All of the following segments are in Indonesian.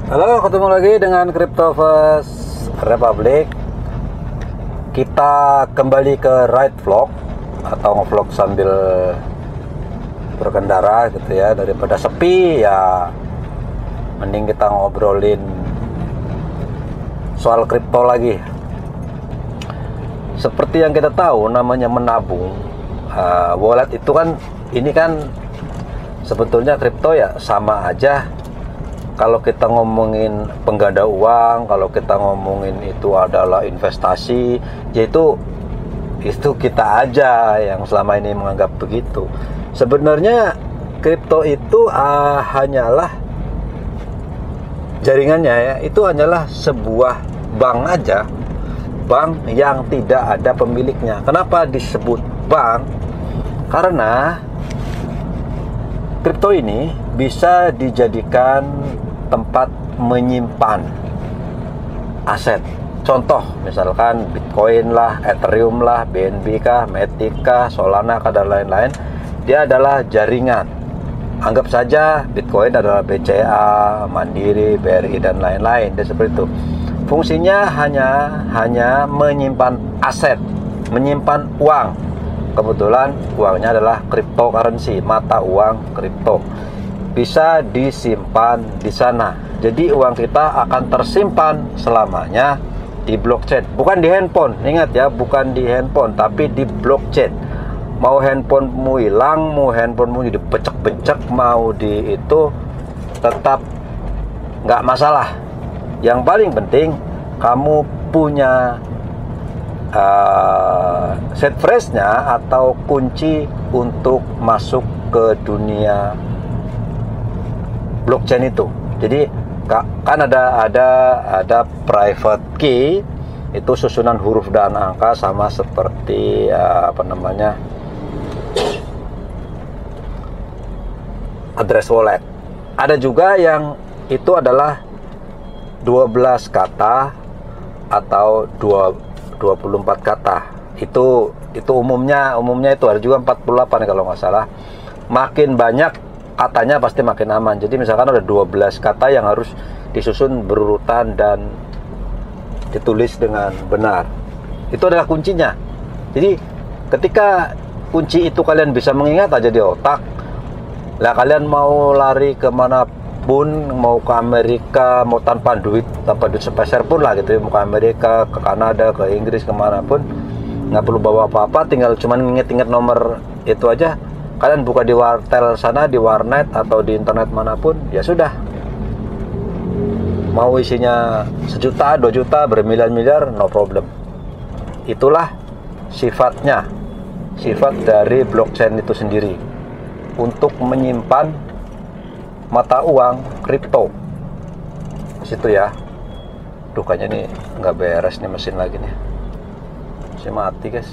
Halo, ketemu lagi dengan Cryptovers Republic. Kita kembali ke ride vlog atau ngevlog sambil berkendara gitu ya. Daripada sepi ya, mending kita ngobrolin soal kripto lagi. Seperti yang kita tahu, namanya menabung, wallet itu kan, ini kan sebetulnya kripto ya sama aja. Kalau kita ngomongin pengganda uang, kalau kita ngomongin itu adalah investasi, yaitu itu kita aja yang selama ini menganggap begitu. Sebenarnya kripto itu hanyalah jaringannya ya, itu hanyalah sebuah bank aja, bank yang tidak ada pemiliknya. Kenapa disebut bank? Karena kripto ini bisa dijadikan tempat menyimpan aset. Contoh, misalkan Bitcoin lah, Ethereum lah, BNB kah, Matic kah, Solana kah, dan lain-lain. Dia adalah jaringan. Anggap saja Bitcoin adalah BCA, Mandiri, BRI, dan lain-lain. Dia seperti itu. Fungsinya hanya menyimpan aset, menyimpan uang. Kebetulan uangnya adalah cryptocurrency, mata uang kripto. Bisa disimpan di sana. Jadi uang kita akan tersimpan selamanya di blockchain, bukan di handphone. Ingat ya, bukan di handphone, tapi di blockchain. Mau handphonemu hilang, mau handphonemu dipecek-pecek, mau di itu, tetap nggak masalah. Yang paling penting kamu punya seed phrase-nya atau kunci untuk masuk ke dunia blockchain itu. Jadi kan ada private key, itu susunan huruf dan angka sama seperti address wallet. Ada juga yang itu adalah 12 kata atau 24 kata. Itu umumnya itu ada juga 48 kalau nggak salah. Makin banyak katanya pasti makin aman. Jadi misalkan ada 12 kata yang harus disusun berurutan dan ditulis dengan benar. Itu adalah kuncinya. Jadi ketika kunci itu kalian bisa mengingat aja di otak, lah kalian mau lari kemanapun, mau ke Amerika, mau tanpa duit sepeser pun lah gitu ya, mau ke Amerika, ke Kanada, ke Inggris, kemanapun, nggak perlu bawa apa-apa, tinggal cuman inget-inget nomor itu aja. Kalian buka di wartel sana, di warnet atau di internet manapun, ya sudah. Mau isinya 1 juta, 2 juta, bermiliar-miliar, no problem. Itulah sifatnya, sifat dari blockchain itu sendiri, untuk menyimpan mata uang kripto. Situ ya. Duh, kayaknya nih nggak beres nih mesin lagi nih. Masih mati guys.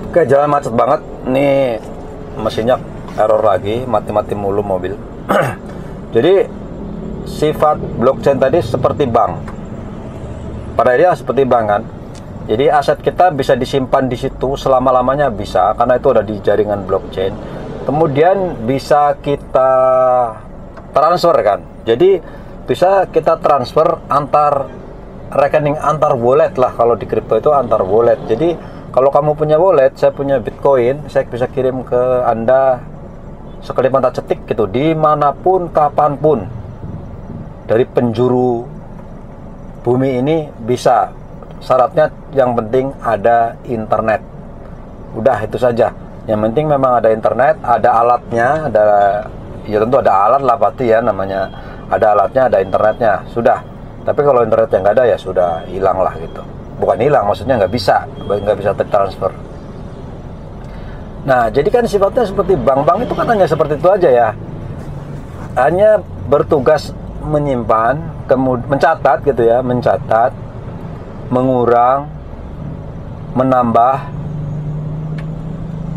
Oke, jalan macet banget. Nih mesinnya error lagi, mati-mati mulu mobil. Jadi sifat blockchain tadi seperti bank. Pada dia seperti bank kan. Jadi aset kita bisa disimpan di situ selama-lamanya bisa, karena itu ada di jaringan blockchain. Kemudian bisa kita transfer kan. Jadi bisa kita transfer antar rekening, antar wallet lah. Kalau di kripto itu antar wallet. Jadi kalau kamu punya wallet, saya punya Bitcoin, saya bisa kirim ke Anda sekali mata cetik gitu, dimanapun, kapanpun, dari penjuru bumi ini bisa. Syaratnya yang penting ada internet. Udah itu saja. Yang penting memang ada internet, ada alatnya, ya tentu ada alat lah pasti ya, namanya ada alatnya, ada internetnya, sudah. Tapi kalau internetnya nggak ada ya sudah, hilang lah gitu. Bukan hilang, maksudnya nggak bisa tertransfer. Nah, jadi kan sifatnya seperti bank-bank itu kan hanya seperti itu aja ya, hanya bertugas menyimpan, mencatat gitu ya, mencatat, mengurang, menambah,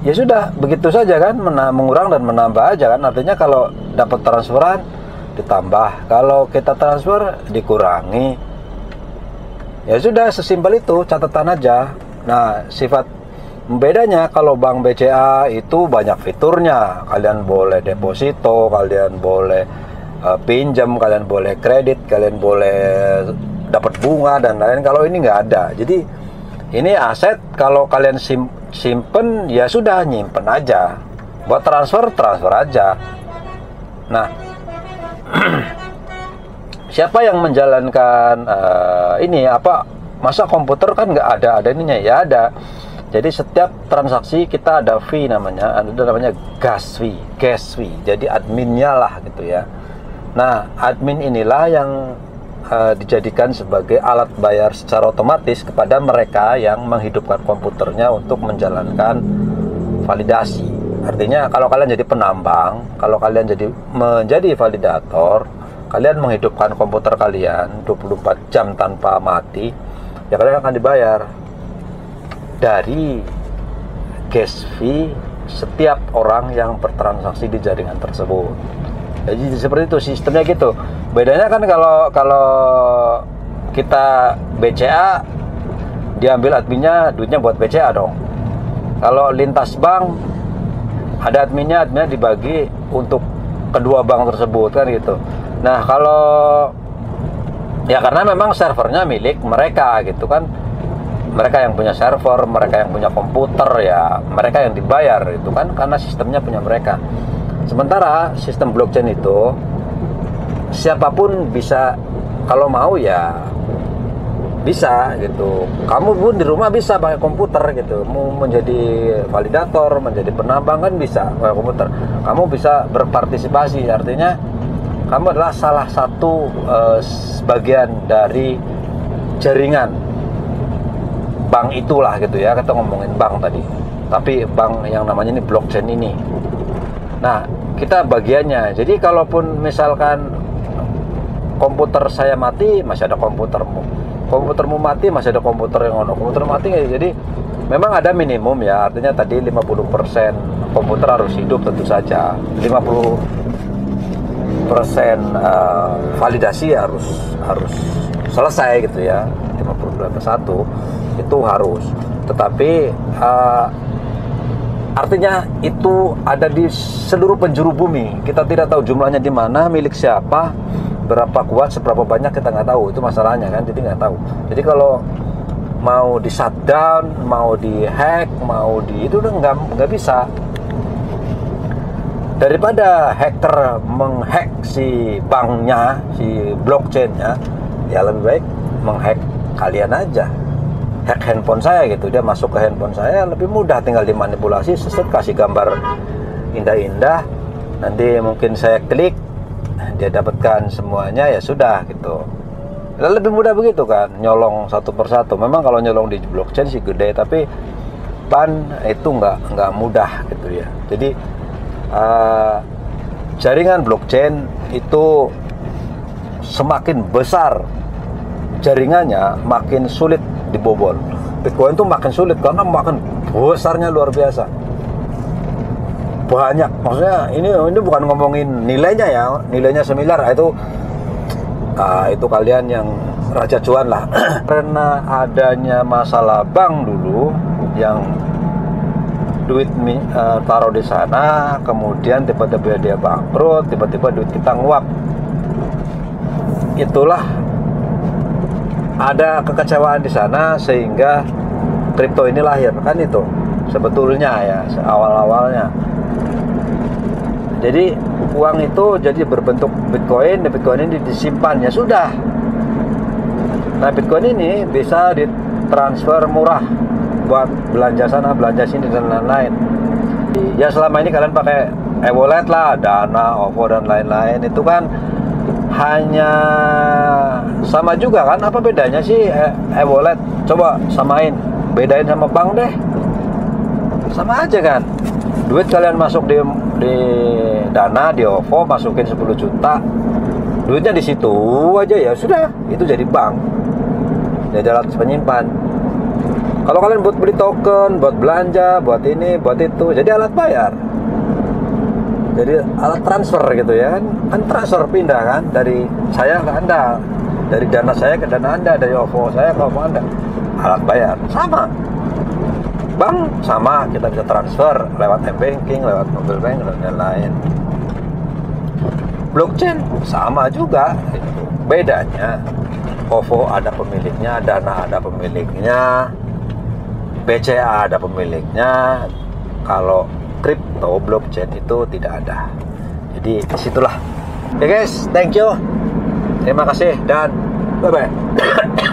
ya sudah begitu saja kan, mengurang dan menambah aja kan. Artinya kalau dapat transferan ditambah, kalau kita transfer dikurangi. Ya sudah, sesimpel itu, catatan aja. Nah, sifat bedanya kalau bank BCA itu banyak fiturnya. Kalian boleh deposito, kalian boleh pinjam, kalian boleh kredit, kalian boleh dapat bunga dan lain. Kalau ini nggak ada. Jadi ini aset, kalau kalian simpen ya sudah, nyimpen aja. Buat transfer aja. Nah, siapa yang menjalankan ini apa? Masa komputer kan nggak ada ininya? Ya ada. Jadi setiap transaksi kita ada fee namanya, ada namanya gas fee. Jadi adminnya lah gitu ya. Nah, admin inilah yang dijadikan sebagai alat bayar secara otomatis kepada mereka yang menghidupkan komputernya untuk menjalankan validasi. Artinya kalau kalian jadi penambang, kalau kalian menjadi validator, kalian menghidupkan komputer kalian 24 jam tanpa mati, ya kalian akan dibayar dari gas fee setiap orang yang bertransaksi di jaringan tersebut. Jadi seperti itu sistemnya gitu. Bedanya kan kalau kita BCA, diambil adminnya, duitnya buat BCA dong. Kalau lintas bank, ada adminnya dibagi untuk kedua bank tersebut kan gitu. Nah, kalau ya karena memang servernya milik mereka gitu kan, mereka yang punya server, mereka yang punya komputer, ya mereka yang dibayar itu kan, karena sistemnya punya mereka. Sementara sistem blockchain itu siapapun bisa, kalau mau ya bisa gitu. Kamu pun di rumah bisa pakai komputer gitu. Mau menjadi validator, menjadi penambang kan bisa pakai komputer. Kamu bisa berpartisipasi, artinya kamu adalah salah satu bagian dari jaringan bank itulah gitu ya. Kita ngomongin bank tadi, tapi bank yang namanya ini blockchain ini. Nah, kita bagiannya. Jadi kalaupun misalkan komputer saya mati, masih ada komputermu mati, masih ada komputer yang komputer mati. Jadi memang ada minimum ya, artinya tadi 50% komputer harus hidup tentu saja, 50% validasi harus selesai gitu ya, 50+1 itu harus. Tetapi artinya itu ada di seluruh penjuru bumi. Kita tidak tahu jumlahnya di mana, milik siapa, berapa kuat, seberapa banyak kita nggak tahu. Itu masalahnya kan, jadi nggak tahu. Jadi kalau mau di shutdown, mau di hack, mau di itu udah nggak bisa. Daripada hacker menghack si banknya, si blockchainnya, ya lebih baik menghack kalian aja. Hack handphone saya gitu, dia masuk ke handphone saya, lebih mudah, tinggal dimanipulasi, kasih gambar indah-indah, nanti mungkin saya klik, dia dapatkan semuanya, ya sudah gitu. Lebih mudah begitu kan, nyolong satu persatu. Memang kalau nyolong di blockchain sih gede, tapi pan itu nggak mudah gitu ya. Jadi jaringan blockchain itu semakin besar jaringannya, makin sulit dibobol. Bitcoin itu makin sulit karena makin besarnya luar biasa. Banyak, maksudnya ini bukan ngomongin nilainya ya, nilainya semiliar itu kalian yang raja cuan lah. Karena adanya masalah bank dulu yang duit taruh di sana, kemudian tiba-tiba dia bangkrut, tiba-tiba duit kita nguap. Itulah ada kekecewaan di sana sehingga kripto ini lahir kan, itu sebetulnya ya awal-awalnya. Jadi uang itu jadi berbentuk Bitcoin, dan Bitcoin ini disimpan, ya sudah. Nah, Bitcoin ini bisa ditransfer murah buat belanja sana, belanja sini dan lain-lain. Ya selama ini kalian pakai e-wallet lah, Dana, OVO dan lain-lain, itu kan hanya sama juga kan. Apa bedanya sih e-wallet? Coba samain, bedain sama bank deh. Sama aja kan. Duit kalian masuk di Dana, di OVO, masukin 10 juta, duitnya di situ aja, ya sudah, itu jadi bank, jadi alat penyimpan. Kalau kalian buat beli token, buat belanja, buat ini, buat itu, jadi alat bayar. Jadi alat transfer gitu ya kan transfer pindah kan dari saya ke Anda, dari dana saya ke dana Anda, dari OVO saya ke OVO Anda. Alat bayar sama, bank sama, kita bisa transfer lewat m-banking, lewat mobile bank dan lain-lain. Blockchain sama juga gitu. Bedanya OVO ada pemiliknya, Dana ada pemiliknya, BCA ada pemiliknya. Kalau crypto blockchain itu tidak ada. Jadi disitulah. Oke guys, thank you. Terima kasih dan bye bye.